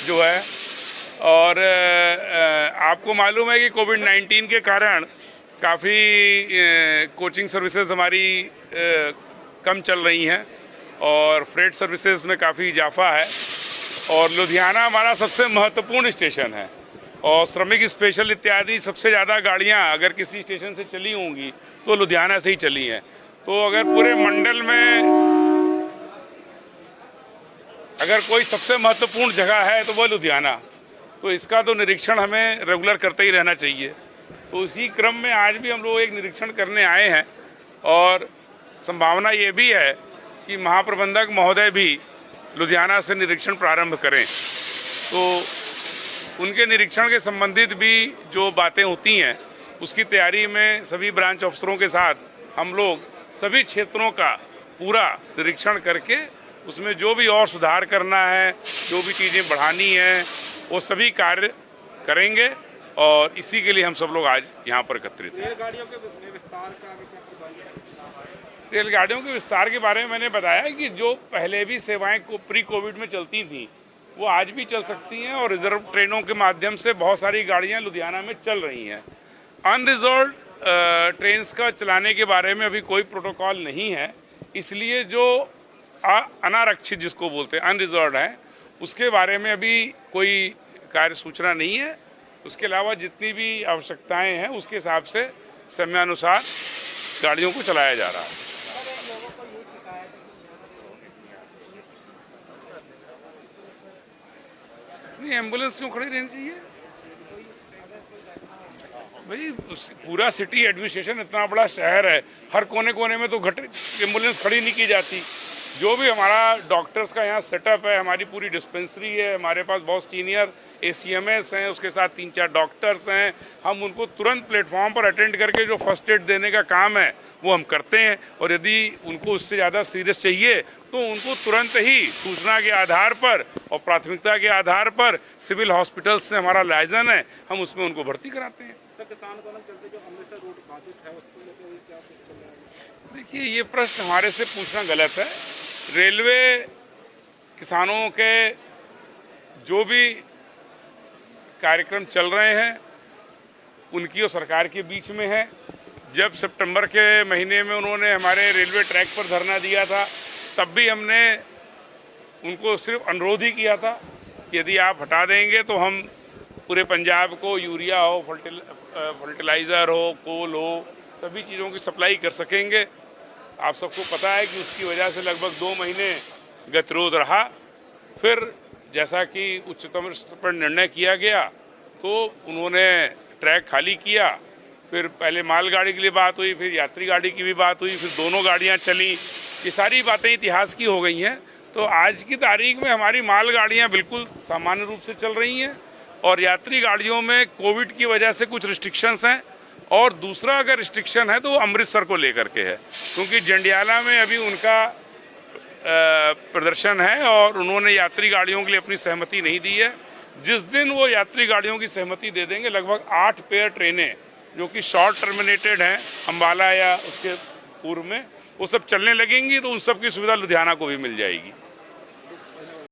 जो है। और आपको मालूम है कि कोविड-19 के कारण काफ़ी कोचिंग सर्विसेज हमारी कम चल रही हैं और फ्रेट सर्विसेज में काफ़ी इजाफा है। और लुधियाना हमारा सबसे महत्वपूर्ण स्टेशन है और श्रमिक स्पेशल इत्यादि सबसे ज़्यादा गाड़ियां अगर किसी स्टेशन से चली होंगी तो लुधियाना से ही चली हैं। तो अगर पूरे मंडल में अगर कोई सबसे महत्वपूर्ण जगह है तो वह लुधियाना, तो इसका तो निरीक्षण हमें रेगुलर करते ही रहना चाहिए। तो इसी क्रम में आज भी हम लोग एक निरीक्षण करने आए हैं और संभावना ये भी है कि महाप्रबंधक महोदय भी लुधियाना से निरीक्षण प्रारंभ करें। तो उनके निरीक्षण के संबंधित भी जो बातें होती हैं उसकी तैयारी में सभी ब्रांच अफसरों के साथ हम लोग सभी क्षेत्रों का पूरा निरीक्षण करके उसमें जो भी और सुधार करना है, जो भी चीज़ें बढ़ानी है, वो सभी कार्य करेंगे। और इसी के लिए हम सब लोग आज यहाँ पर एकत्रित हैं। रेलगाड़ियों के विस्तार के बारे में मैंने बताया कि जो पहले भी सेवाएं प्री कोविड में चलती थी वो आज भी चल सकती हैं और रिजर्व ट्रेनों के माध्यम से बहुत सारी गाड़ियां लुधियाना में चल रही हैं। अनरिजर्व ट्रेन्स का चलाने के बारे में अभी कोई प्रोटोकॉल नहीं है, इसलिए जो अनारक्षित जिसको बोलते हैं अनरिजर्व है उसके बारे में अभी कोई कार्य सूचना नहीं है। उसके अलावा जितनी भी आवश्यकताएं हैं उसके हिसाब से समयानुसार गाड़ियों को चलाया जा रहा है। नहीं, एम्बुलेंस क्यों खड़ी रहनी चाहिए भाई? पूरा सिटी एडमिनिस्ट्रेशन इतना बड़ा शहर है, हर कोने कोने में तो एम्बुलेंस खड़ी नहीं की जाती। जो भी हमारा डॉक्टर्स का यहाँ सेटअप है, हमारी पूरी डिस्पेंसरी है, हमारे पास बहुत सीनियर ACMS हैं, उसके साथ 3-4 डॉक्टर्स हैं। हम उनको तुरंत प्लेटफॉर्म पर अटेंड करके जो फर्स्ट एड देने का काम है वो हम करते हैं। और यदि उनको उससे ज़्यादा सीरियस चाहिए तो उनको तुरंत ही सूचना के आधार पर और प्राथमिकता के आधार पर सिविल हॉस्पिटल से हमारा लाइजन है, हम उसमें उनको भर्ती कराते हैं। देखिए, ये प्रश्न हमारे से पूछना गलत है। रेलवे किसानों के जो भी कार्यक्रम चल रहे हैं उनकी और सरकार के बीच में है। जब सितंबर के महीने में उन्होंने हमारे रेलवे ट्रैक पर धरना दिया था तब भी हमने उनको सिर्फ अनुरोध ही किया था कि यदि आप हटा देंगे तो हम पूरे पंजाब को यूरिया हो, फर्टिलाइज़र हो, कोल हो, सभी चीज़ों की सप्लाई कर सकेंगे। आप सबको पता है कि उसकी वजह से लगभग 2 महीने गतिरोध रहा। फिर जैसा कि उच्चतम पर निर्णय किया गया तो उन्होंने ट्रैक खाली किया। फिर पहले मालगाड़ी के लिए बात हुई, फिर यात्री गाड़ी की भी बात हुई, फिर दोनों गाड़ियां चली। ये सारी बातें इतिहास की हो गई हैं। तो आज की तारीख में हमारी मालगाड़ियां बिल्कुल सामान्य रूप से चल रही हैं और यात्री गाड़ियों में कोविड की वजह से कुछ रिस्ट्रिक्शंस हैं। और दूसरा अगर रिस्ट्रिक्शन है तो वो अमृतसर को लेकर के है, क्योंकि जंडियाला में अभी उनका प्रदर्शन है और उन्होंने यात्री गाड़ियों के लिए अपनी सहमति नहीं दी है। जिस दिन वो यात्री गाड़ियों की सहमति दे देंगे, लगभग 8 पेयर ट्रेनें जो कि शॉर्ट टर्मिनेटेड हैं अम्बाला या उसके पूर्व में, वो सब चलने लगेंगी तो उन सब की सुविधा लुधियाना को भी मिल जाएगी।